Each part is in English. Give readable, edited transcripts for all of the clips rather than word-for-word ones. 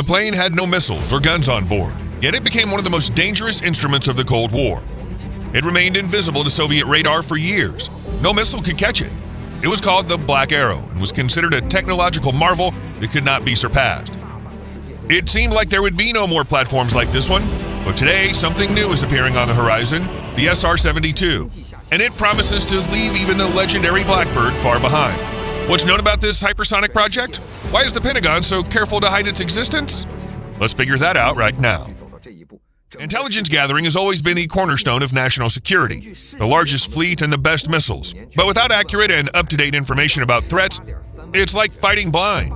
The plane had no missiles or guns on board, yet it became one of the most dangerous instruments of the Cold War. It remained invisible to Soviet radar for years. No missile could catch it. It was called the Black Arrow and was considered a technological marvel that could not be surpassed. It seemed like there would be no more platforms like this one, but today something new is appearing on the horizon, the SR-72, and it promises to leave even the legendary Blackbird far behind. What's known about this hypersonic project? Why is the Pentagon so careful to hide its existence? Let's figure that out right now. Intelligence gathering has always been the cornerstone of national security, the largest fleet and the best missiles. But without accurate and up-to-date information about threats, it's like fighting blind.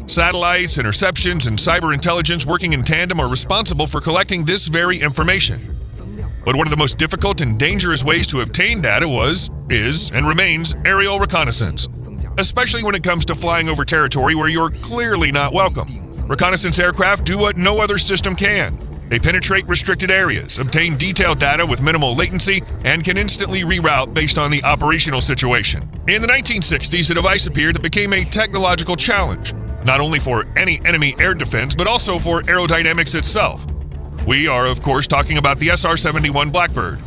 Satellites, interceptions, and cyber intelligence working in tandem are responsible for collecting this very information. But one of the most difficult and dangerous ways to obtain data is, and remains aerial reconnaissance, especially when it comes to flying over territory where you're clearly not welcome. Reconnaissance aircraft do what no other system can. They penetrate restricted areas, obtain detailed data with minimal latency, and can instantly reroute based on the operational situation. In the 1960s, a device appeared that became a technological challenge, not only for any enemy air defense, but also for aerodynamics itself. We are, of course, talking about the SR-71 Blackbird.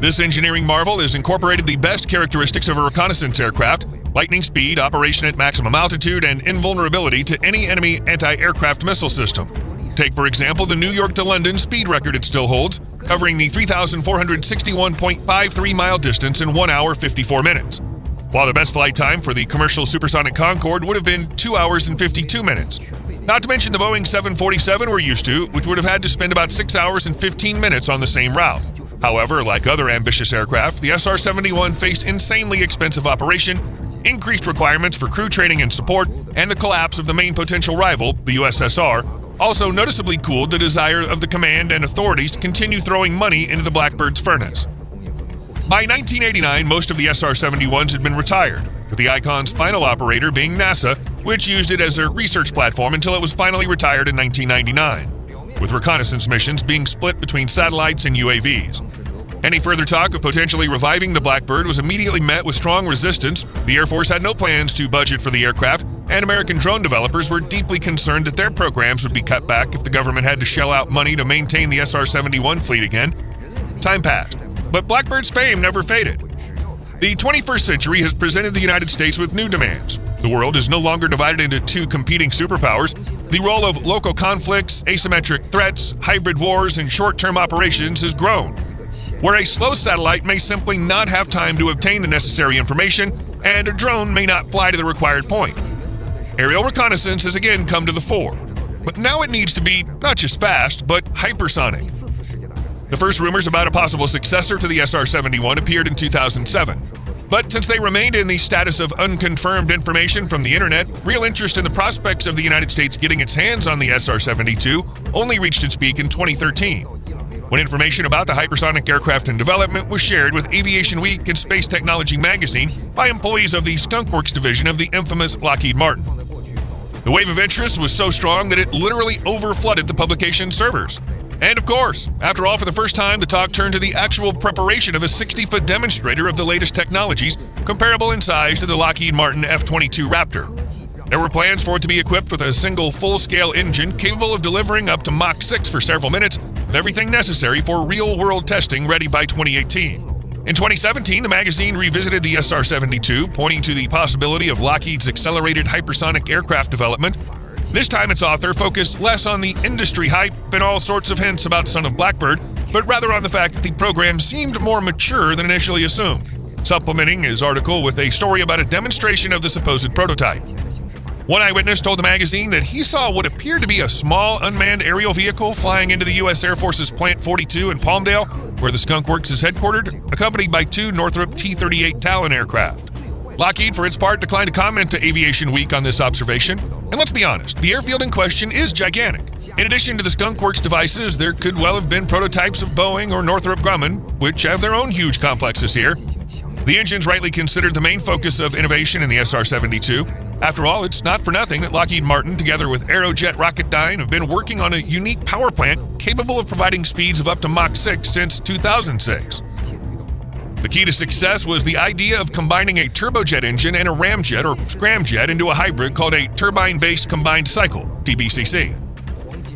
This engineering marvel has incorporated the best characteristics of a reconnaissance aircraft: lightning speed, operation at maximum altitude, and invulnerability to any enemy anti-aircraft missile system. Take, for example, the New York to London speed record it still holds, covering the 3,461.53-mile distance in 1 hour 54 minutes, while the best flight time for the commercial supersonic Concorde would have been 2 hours and 52 minutes. Not to mention the Boeing 747 we're used to, which would have had to spend about 6 hours and 15 minutes on the same route. However, like other ambitious aircraft, the SR-71 faced insanely expensive operation, increased requirements for crew training and support, and the collapse of the main potential rival, the USSR, also noticeably cooled the desire of the command and authorities to continue throwing money into the Blackbird's furnace. By 1989, most of the SR-71s had been retired, with the Icon's final operator being NASA, which used it as a research platform until it was finally retired in 1999, with reconnaissance missions being split between satellites and UAVs. Any further talk of potentially reviving the Blackbird was immediately met with strong resistance. The Air Force had no plans to budget for the aircraft, and American drone developers were deeply concerned that their programs would be cut back if the government had to shell out money to maintain the SR-71 fleet again. Time passed, but Blackbird's fame never faded. The 21st century has presented the United States with new demands. The world is no longer divided into two competing superpowers. The role of local conflicts, asymmetric threats, hybrid wars, and short-term operations has grown, where a slow satellite may simply not have time to obtain the necessary information, and a drone may not fly to the required point. Aerial reconnaissance has again come to the fore, but now it needs to be not just fast, but hypersonic. The first rumors about a possible successor to the SR-71 appeared in 2007, but since they remained in the status of unconfirmed information from the internet, real interest in the prospects of the United States getting its hands on the SR-72 only reached its peak in 2013. When information about the hypersonic aircraft in development was shared with Aviation Week and Space Technology magazine by employees of the Skunk Works division of the infamous Lockheed Martin. The wave of interest was so strong that it literally overflooded the publication's servers. And of course, after all, for the first time, the talk turned to the actual preparation of a 60-foot demonstrator of the latest technologies, comparable in size to the Lockheed Martin F-22 Raptor. There were plans for it to be equipped with a single full-scale engine capable of delivering up to Mach 6 for several minutes, with everything necessary for real-world testing ready by 2018. In 2017, the magazine revisited the SR-72, pointing to the possibility of Lockheed's accelerated hypersonic aircraft development. This time its author focused less on the industry hype and all sorts of hints about Son of Blackbird, but rather on the fact that the program seemed more mature than initially assumed, supplementing his article with a story about a demonstration of the supposed prototype. One eyewitness told the magazine that he saw what appeared to be a small unmanned aerial vehicle flying into the U.S. Air Force's Plant 42 in Palmdale, where the Skunk Works is headquartered, accompanied by 2 Northrop T-38 Talon aircraft. Lockheed, for its part, declined to comment to Aviation Week on this observation. And let's be honest, the airfield in question is gigantic. In addition to the Skunk Works devices, there could well have been prototypes of Boeing or Northrop Grumman, which have their own huge complexes here. The engine's rightly considered the main focus of innovation in the SR-72. After all, it's not for nothing that Lockheed Martin, together with Aerojet Rocketdyne, have been working on a unique power plant capable of providing speeds of up to Mach 6 since 2006. The key to success was the idea of combining a turbojet engine and a ramjet or scramjet into a hybrid called a turbine-based combined cycle, TBCC.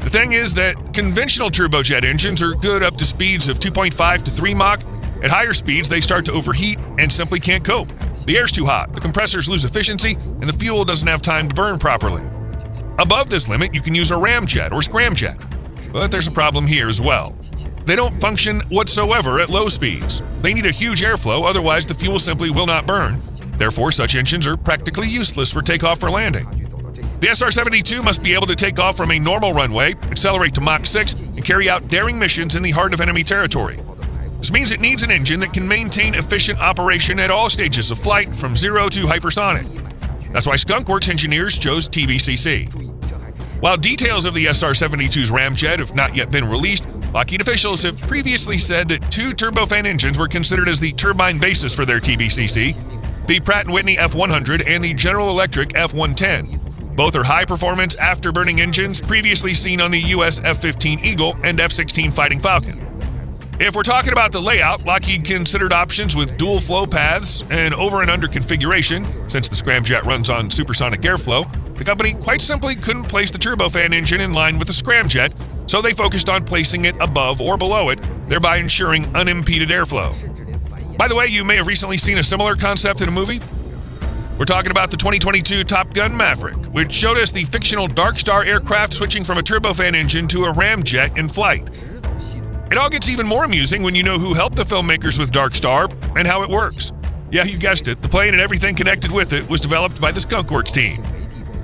The thing is that conventional turbojet engines are good up to speeds of 2.5 to 3 Mach. At higher speeds, they start to overheat and simply can't cope. The air's too hot, the compressors lose efficiency, and the fuel doesn't have time to burn properly. Above this limit, you can use a ramjet or scramjet. But there's a problem here as well. They don't function whatsoever at low speeds. They need a huge airflow, otherwise the fuel simply will not burn. Therefore, such engines are practically useless for takeoff or landing. The SR-72 must be able to take off from a normal runway, accelerate to Mach 6, and carry out daring missions in the heart of enemy territory. This means it needs an engine that can maintain efficient operation at all stages of flight, from 0 to hypersonic. That's why Skunk Works engineers chose TBCC. While details of the SR-72's ramjet have not yet been released, Lockheed officials have previously said that 2 turbofan engines were considered as the turbine basis for their TBCC, the Pratt & Whitney F100 and the General Electric F110. Both are high-performance afterburning engines previously seen on the U.S. F-15 Eagle and F-16 Fighting Falcon. If we're talking about the layout, Lockheed considered options with dual flow paths and over and under configuration. Since the scramjet runs on supersonic airflow, the company quite simply couldn't place the turbofan engine in line with the scramjet, so they focused on placing it above or below it, thereby ensuring unimpeded airflow. By the way, you may have recently seen a similar concept in a movie. We're talking about the 2022 Top Gun Maverick, which showed us the fictional DARKSTAR aircraft switching from a turbofan engine to a ramjet in flight. It all gets even more amusing when you know who helped the filmmakers with DARKSTAR and how it works. Yeah, you guessed it, the plane and everything connected with it was developed by the Skunk Works team.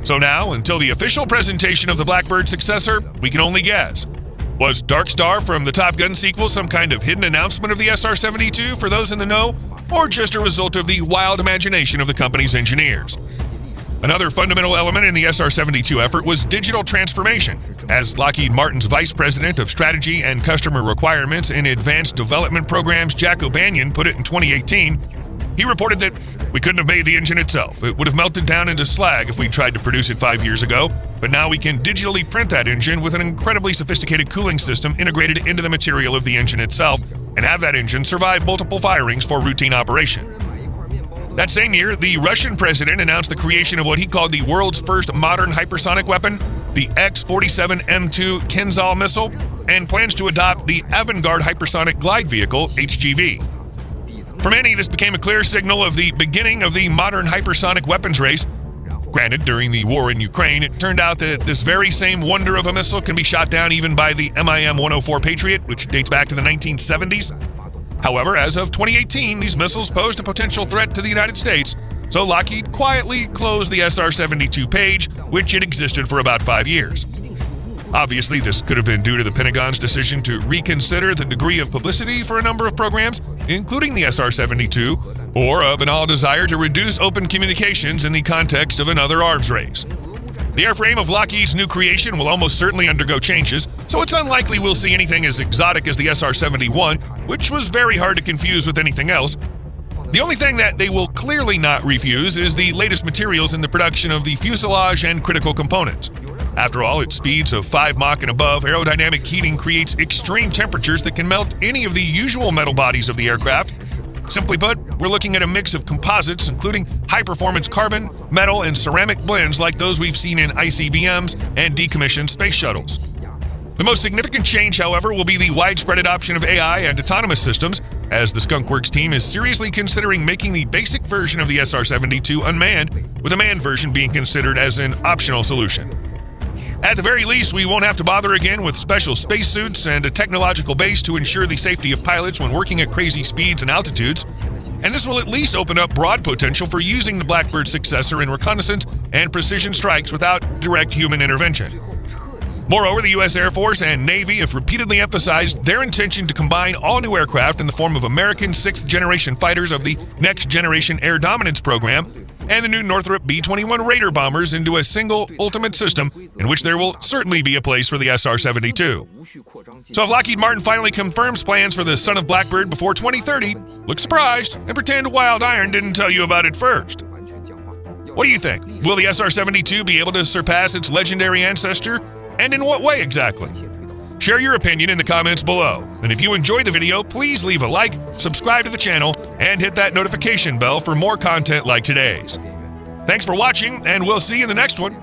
So now, until the official presentation of the Blackbird successor, we can only guess. Was DARKSTAR from the Top Gun sequel some kind of hidden announcement of the SR-72 for those in the know, or just a result of the wild imagination of the company's engineers? Another fundamental element in the SR-72 effort was digital transformation. As Lockheed Martin's Vice President of Strategy and Customer Requirements in Advanced Development Programs, Jack O'Banion, put it in 2018, he reported that we couldn't have made the engine itself. It would have melted down into slag if we tried to produce it 5 years ago, but now we can digitally print that engine with an incredibly sophisticated cooling system integrated into the material of the engine itself, and have that engine survive multiple firings for routine operation. That same year, the Russian president announced the creation of what he called the world's first modern hypersonic weapon, the X-47M2 Kinzhal missile, and plans to adopt the Avangard Hypersonic Glide Vehicle, HGV. For many, this became a clear signal of the beginning of the modern hypersonic weapons race. Granted, during the war in Ukraine, it turned out that this very same wonder of a missile can be shot down even by the MIM-104 Patriot, which dates back to the 1970s. However, as of 2018, these missiles posed a potential threat to the United States, so Lockheed quietly closed the SR-72 page, which had existed for about 5 years. Obviously, this could have been due to the Pentagon's decision to reconsider the degree of publicity for a number of programs, including the SR-72, or a banal desire to reduce open communications in the context of another arms race. The airframe of Lockheed's new creation will almost certainly undergo changes, so it's unlikely we'll see anything as exotic as the SR-71, which was very hard to confuse with anything else. The only thing that they will clearly not refuse is the latest materials in the production of the fuselage and critical components. After all, at speeds of 5 Mach and above, aerodynamic heating creates extreme temperatures that can melt any of the usual metal bodies of the aircraft. Simply put, we're looking at a mix of composites, including high-performance carbon, metal, and ceramic blends like those we've seen in ICBMs and decommissioned space shuttles. The most significant change, however, will be the widespread adoption of AI and autonomous systems, as the Skunk Works team is seriously considering making the basic version of the SR-72 unmanned, with a manned version being considered as an optional solution. At the very least, we won't have to bother again with special spacesuits and a technological base to ensure the safety of pilots when working at crazy speeds and altitudes, and this will at least open up broad potential for using the Blackbird successor in reconnaissance and precision strikes without direct human intervention. Moreover, the U.S. Air Force and Navy have repeatedly emphasized their intention to combine all new aircraft in the form of American 6th-generation fighters of the Next Generation Air Dominance program and the new Northrop B-21 Raider bombers into a single ultimate system in which there will certainly be a place for the SR-72. So if Lockheed Martin finally confirms plans for the son of Blackbird before 2030, look surprised and pretend Wild Iron didn't tell you about it first. What do you think? Will the SR-72 be able to surpass its legendary ancestor? And in what way exactly? Share your opinion in the comments below. And if you enjoyed the video, please leave a like, subscribe to the channel, and hit that notification bell for more content like today's. Thanks for watching, and we'll see you in the next one.